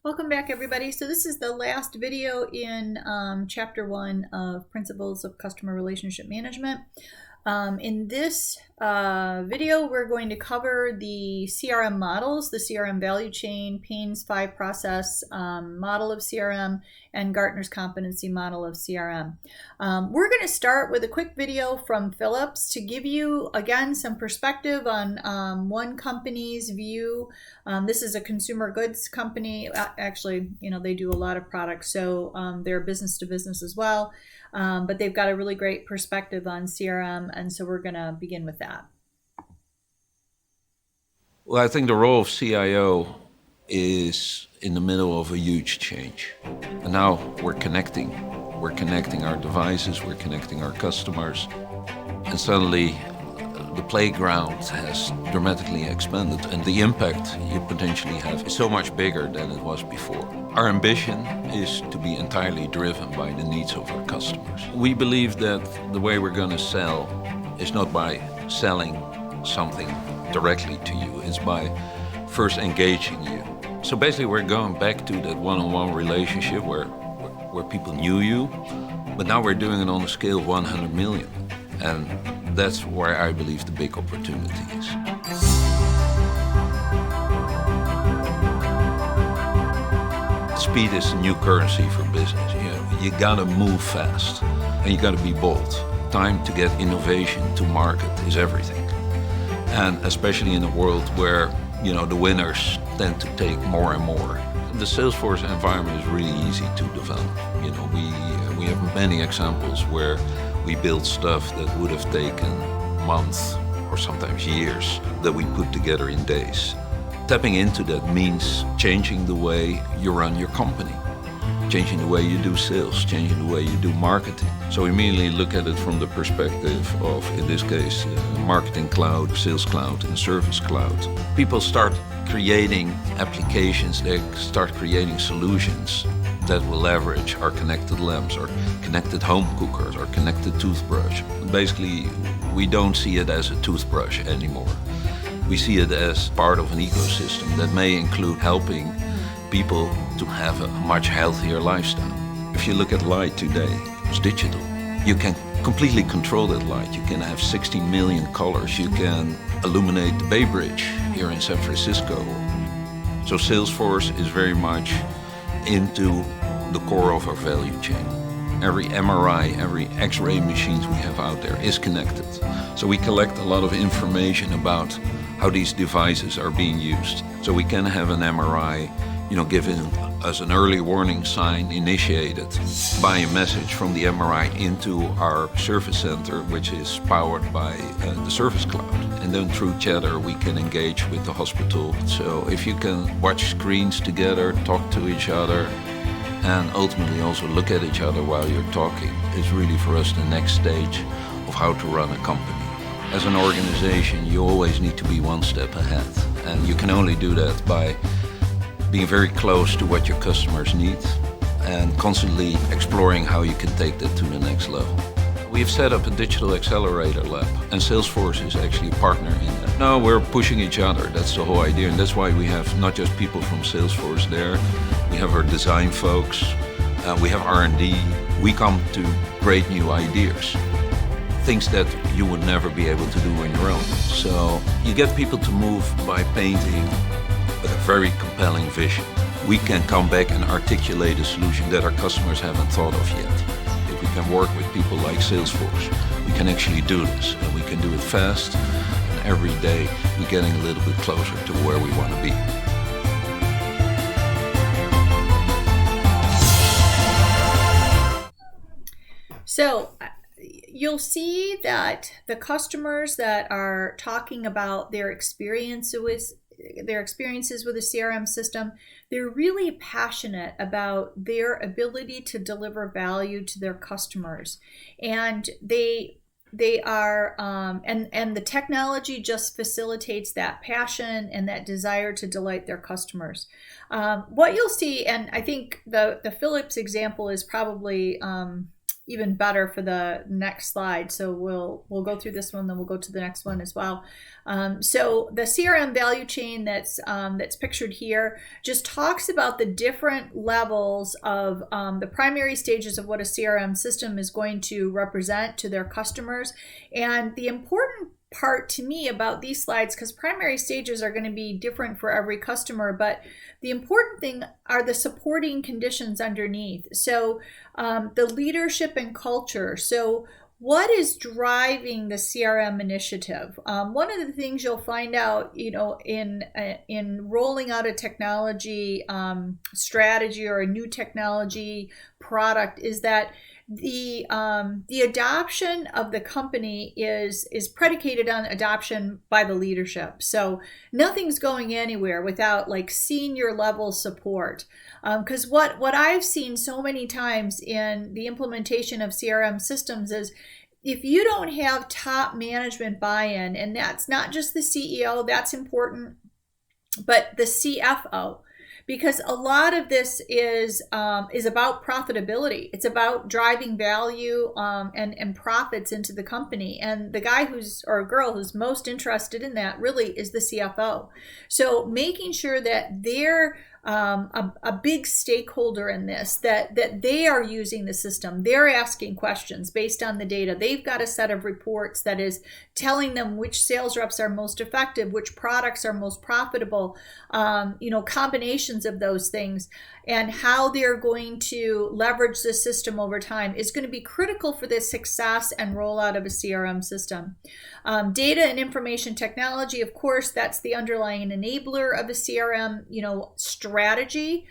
Welcome back, everybody. So this is the last video in Chapter 1 of Principles of Customer Relationship Management. In this video, we're going to cover the CRM models, the CRM Value Chain, Payne's 5-process model of CRM, and Gartner's competency model of CRM. We're going to start with a quick video from Philips to give you, again, some perspective on one company's view. This is a consumer goods company. Actually, they do a lot of products, so they're business to business as well. But they've got a really great perspective on CRM, and so we're going to begin with that. Well, I think the role of CIO is in the middle of a huge change. And now we're connecting. We're connecting our devices, we're connecting our customers. And suddenly the playground has dramatically expanded, and the impact you potentially have is so much bigger than it was before. Our ambition is to be entirely driven by the needs of our customers. We believe that the way we're going to sell is not by selling something directly to you, it's by first engaging you. So basically we're going back to that one-on-one relationship where people knew you, but now we're doing it on a scale of 100 million. And that's where I believe the big opportunity is. Speed is the new currency for business. You gotta move fast and you gotta be bold. Time to get innovation to market is everything. And especially in a world where, the winners tend to take more and more. The Salesforce environment is really easy to develop. We have many examples where we build stuff that would have taken months or sometimes years that we put together in days. Tapping into that means changing the way you run your company, changing the way you do sales, changing the way you do marketing. So we immediately look at it from the perspective of, in this case, marketing cloud, sales cloud, and service cloud. People start creating applications, they start creating solutions that will leverage our connected lamps, our connected home cookers, our connected toothbrush. Basically, we don't see it as a toothbrush anymore. We see it as part of an ecosystem that may include helping people to have a much healthier lifestyle. If you look at light today, it's digital. You can completely control that light. You can have 60 million colors. You can illuminate the Bay Bridge here in San Francisco. So Salesforce is very much into the core of our value chain. Every MRI, every X-ray machines we have out there is connected. So we collect a lot of information about how these devices are being used. So we can have an MRI, giving us an early warning sign initiated by a message from the MRI into our service center, which is powered by the Service Cloud. And then through Chatter, we can engage with the hospital. So if you can watch screens together, talk to each other, and ultimately also look at each other while you're talking, is really for us the next stage of how to run a company. As an organization, you always need to be one step ahead. And you can only do that by being very close to what your customers need and constantly exploring how you can take that to the next level. We've set up a digital accelerator lab, and Salesforce is actually a partner in that. No, we're pushing each other. That's the whole idea, and that's why we have not just people from Salesforce there. We have our design folks, we have R&D. We come to great new ideas, things that you would never be able to do on your own. So you get people to move by painting a very compelling vision. We can come back and articulate a solution that our customers haven't thought of yet. If we can work with people like Salesforce, we can actually do this, and we can do it fast, and every day we're getting a little bit closer to where we want to be. So you'll see that the customers that are talking about their experiences with a CRM system, they're really passionate about their ability to deliver value to their customers. And they are, and the technology just facilitates that passion and that desire to delight their customers. What you'll see, and I think the Philips example is probably, even better for the next slide. So we'll go through this one, then we'll go to the next one as well. So the CRM value chain that's pictured here just talks about the different levels of the primary stages of what a CRM system is going to represent to their customers. And the important part to me about these slides, because primary stages are going to be different for every customer, but the important thing are the supporting conditions underneath. So the leadership and culture. So what is driving the CRM initiative? One of the things you'll find out, in rolling out a technology strategy or a new technology product is that the adoption of the company is predicated on adoption by the leadership. So nothing's going anywhere without like senior level support. Because what I've seen so many times in the implementation of CRM systems is if you don't have top management buy-in, and that's not just the CEO, that's important, but the CFO. Because a lot of this is about profitability. It's about driving value and profits into the company. And the guy or girl who's most interested in that really is the CFO. So making sure that they're a big stakeholder in this, that they are using the system, they're asking questions based on the data. They've got a set of reports that is telling them which sales reps are most effective, which products are most profitable, combinations of those things, and how they're going to leverage the system over time is going to be critical for the success and rollout of a CRM system. Data and information technology, of course, that's the underlying enabler of a CRM, strategy,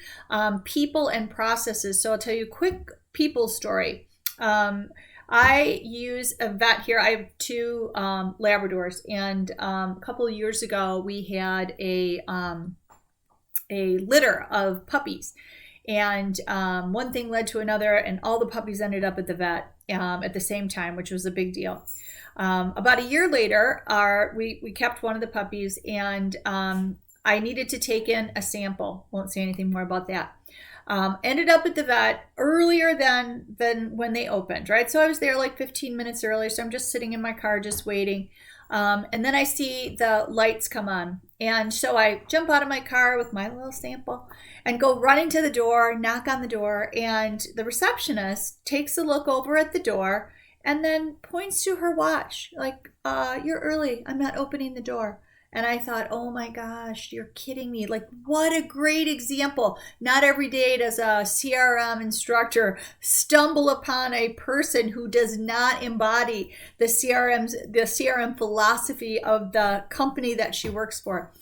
people and processes. So I'll tell you a quick people story. I use a vet here. I have two Labradors, and a couple of years ago we had a litter of puppies, and one thing led to another, and all the puppies ended up at the vet at the same time, which was a big deal. About a year later, we kept one of the puppies, and I needed to take in a sample. Won't say anything more about that. Ended up at the vet earlier than when they opened, right? So I was there like 15 minutes early, so I'm just sitting in my car just waiting. And then I see the lights come on. And so I jump out of my car with my little sample and go running to the door, knock on the door, and the receptionist takes a look over at the door and then points to her watch, like, you're early, I'm not opening the door. And I thought, oh my gosh, you're kidding me. Like, what a great example. Not every day does a CRM instructor stumble upon a person who does not embody the CRM philosophy of the company that she works for.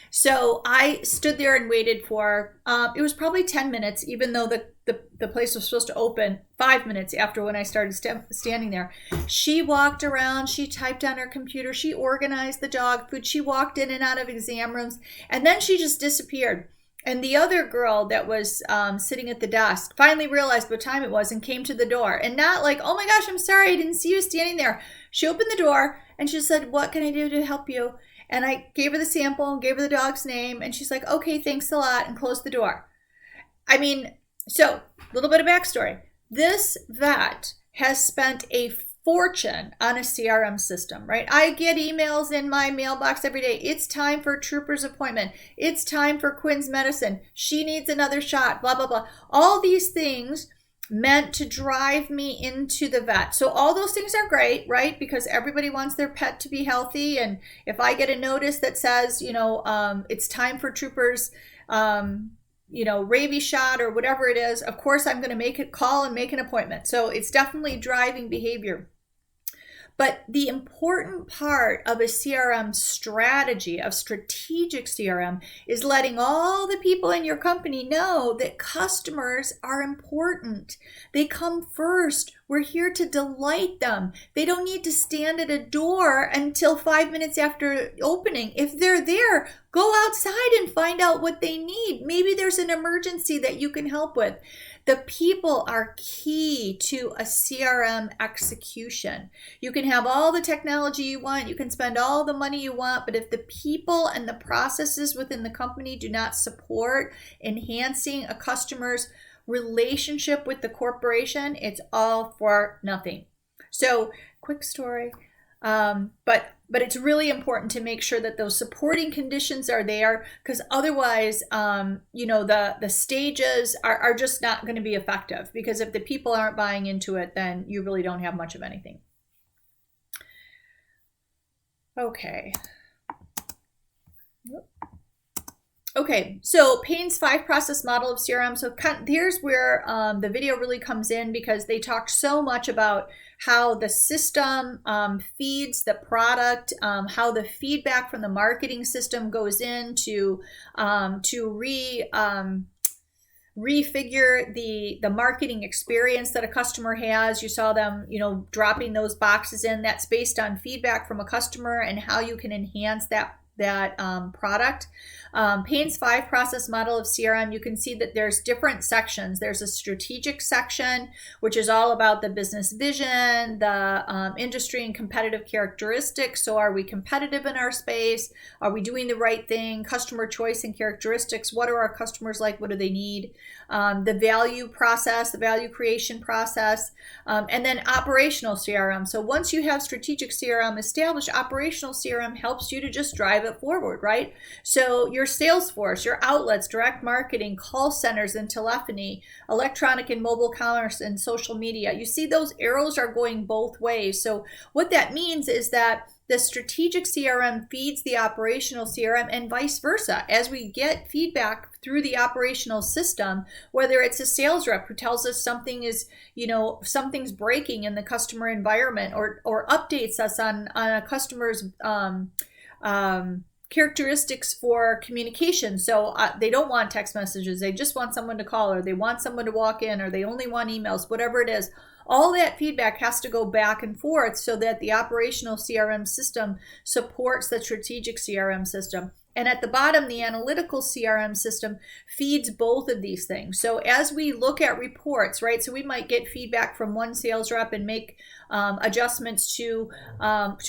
So I stood there and waited for, it was probably 10 minutes, even though the place was supposed to open 5 minutes after when I started standing there. She walked around, she typed on her computer, she organized the dog food, she walked in and out of exam rooms, and then she just disappeared. And the other girl that was sitting at the desk finally realized what time it was and came to the door. And not like, oh my gosh, I'm sorry, I didn't see you standing there. She opened the door and she said, what can I do to help you? And I gave her the sample and gave her the dog's name. And she's like, okay, thanks a lot, and closed the door. I mean, so a little bit of backstory. This vet has spent a fortune on a CRM system, right? I get emails in my mailbox every day. It's time for Trooper's appointment. It's time for Quinn's medicine. She needs another shot, blah, blah, blah. All these things meant to drive me into the vet. So all those things are great, right? Because everybody wants their pet to be healthy. And if I get a notice that says, it's time for Trooper's, rabies shot or whatever it is, of course I'm going to make a call and make an appointment. So it's definitely driving behavior. But the important part of a CRM strategy, of strategic CRM, is letting all the people in your company know that customers are important. They come first. We're here to delight them. They don't need to stand at a door until 5 minutes after opening. If they're there, go outside and find out what they need. Maybe there's an emergency that you can help with. The people are key to a CRM execution. You can have all the technology you want, you can spend all the money you want, but if the people and the processes within the company do not support enhancing a customer's relationship with the corporation, it's all for nothing. So, quick story. But it's really important to make sure that those supporting conditions are there, because otherwise, the stages are just not going to be effective, because if the people aren't buying into it, then you really don't have much of anything. Okay. Okay, so Payne's 5-process model of CRM. So here's where the video really comes in, because they talk so much about how the system feeds the product, how the feedback from the marketing system goes in to refigure the marketing experience that a customer has. You saw them, dropping those boxes in. That's based on feedback from a customer and how you can enhance that product. Payne's 5-process model of CRM, you can see that there's different sections. There's a strategic section, which is all about the business vision, the industry and competitive characteristics. So are we competitive in our space? Are we doing the right thing? Customer choice and characteristics. What are our customers like? What do they need? The value process, the value creation process, and then operational CRM. So once you have strategic CRM established, operational CRM helps you to just drive it forward, right? So your sales force, your outlets, direct marketing, call centers and telephony, electronic and mobile commerce and social media. You see those arrows are going both ways. So what that means is that the strategic CRM feeds the operational CRM and vice versa. As we get feedback through the operational system, whether it's a sales rep who tells us something's breaking in the customer environment, or updates us on a customer's characteristics for communication. So they don't want text messages. They just want someone to call, or they want someone to walk in, or they only want emails, whatever it is. All that feedback has to go back and forth so that the operational CRM system supports the strategic CRM system. And at the bottom, the analytical CRM system feeds both of these things. So as we look at reports, right, so we might get feedback from one sales rep and make adjustments to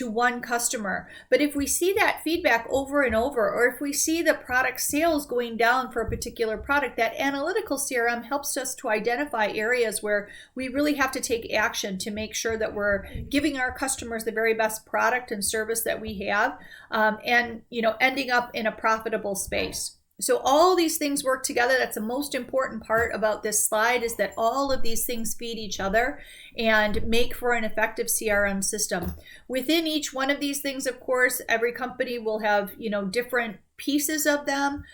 one customer. But if we see that feedback over and over, or if we see the product sales going down for a particular product, that analytical CRM helps us to identify areas where we really have to take action to make sure that we're giving our customers the very best product and service that we have, and ending up in a profitable space. So all these things work together. That's the most important part about this slide, is that all of these things feed each other and make for an effective CRM system. Within each one of these things, of course, every company will have, different pieces of them,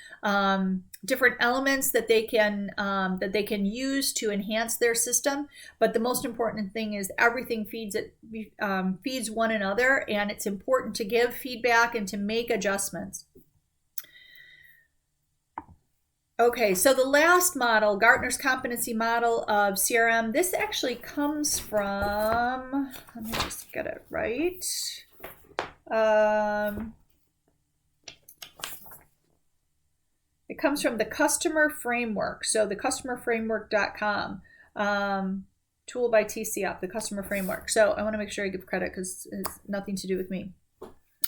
different elements that they can use to enhance their system. But the most important thing is everything feeds one another, and it's important to give feedback and to make adjustments. Okay, so the last model, Gartner's competency model of CRM, this actually comes from, let me just get it right. It comes from the Customer Framework. So the customerframework.com, tool by TCF, the Customer Framework. So I want to make sure I give credit because it has nothing to do with me.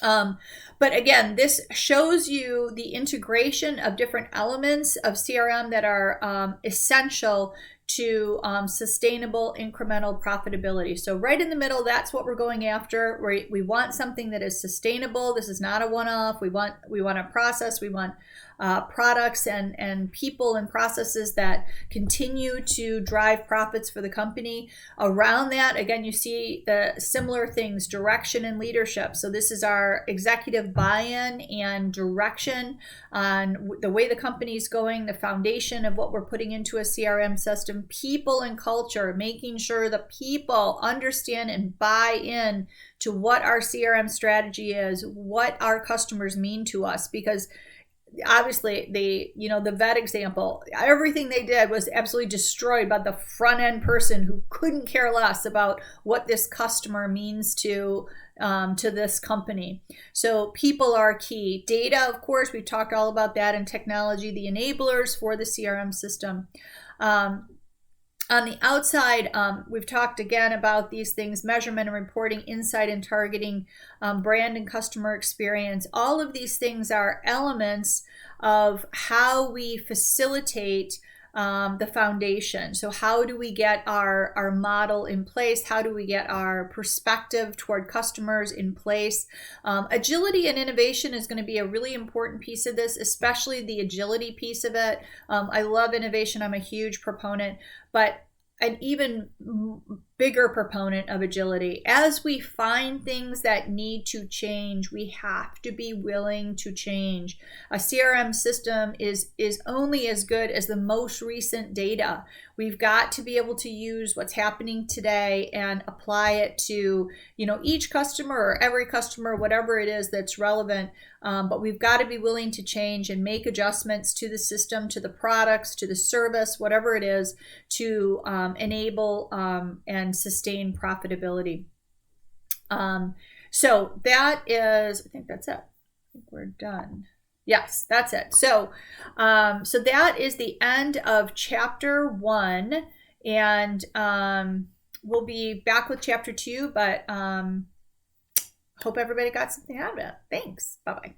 But again, this shows you the integration of different elements of CRM that are essential to sustainable incremental profitability. So right in the middle, that's what we're going after. We want something that is sustainable. This is not a one-off. We want a process. We want products and people and processes that continue to drive profits for the company. Around that, again, you see the similar things, direction and leadership. So this is our executive buy-in and direction on the way the company is going, the foundation of what we're putting into a CRM system. People and culture, making sure the people understand and buy in to what our CRM strategy is, what our customers mean to us, because obviously the vet example, everything they did was absolutely destroyed by the front end person who couldn't care less about what this customer means to this company. So people are key. Data, of course, we've talked all about that, and technology, the enablers for the CRM system. On the outside, we've talked again about these things: measurement and reporting, insight and targeting, brand and customer experience. All of these things are elements of how we facilitate the foundation. So how do we get our model in place? How do we get our perspective toward customers in place? Agility and innovation is going to be a really important piece of this, especially the agility piece of it. I love innovation. I'm a huge proponent, but an even bigger proponent of agility. As we find things that need to change, we have to be willing to change. A CRM system is only as good as the most recent data. We've got to be able to use what's happening today and apply it to, each customer or every customer, whatever it is that's relevant. But we've got to be willing to change and make adjustments to the system, to the products, to the service, whatever it is, to enable and sustain profitability. So that is, I think that's it. I think we're done. Yes, that's it. So that is the end of chapter 1, and we'll be back with chapter 2, but hope everybody got something out of it. Thanks. Bye-bye.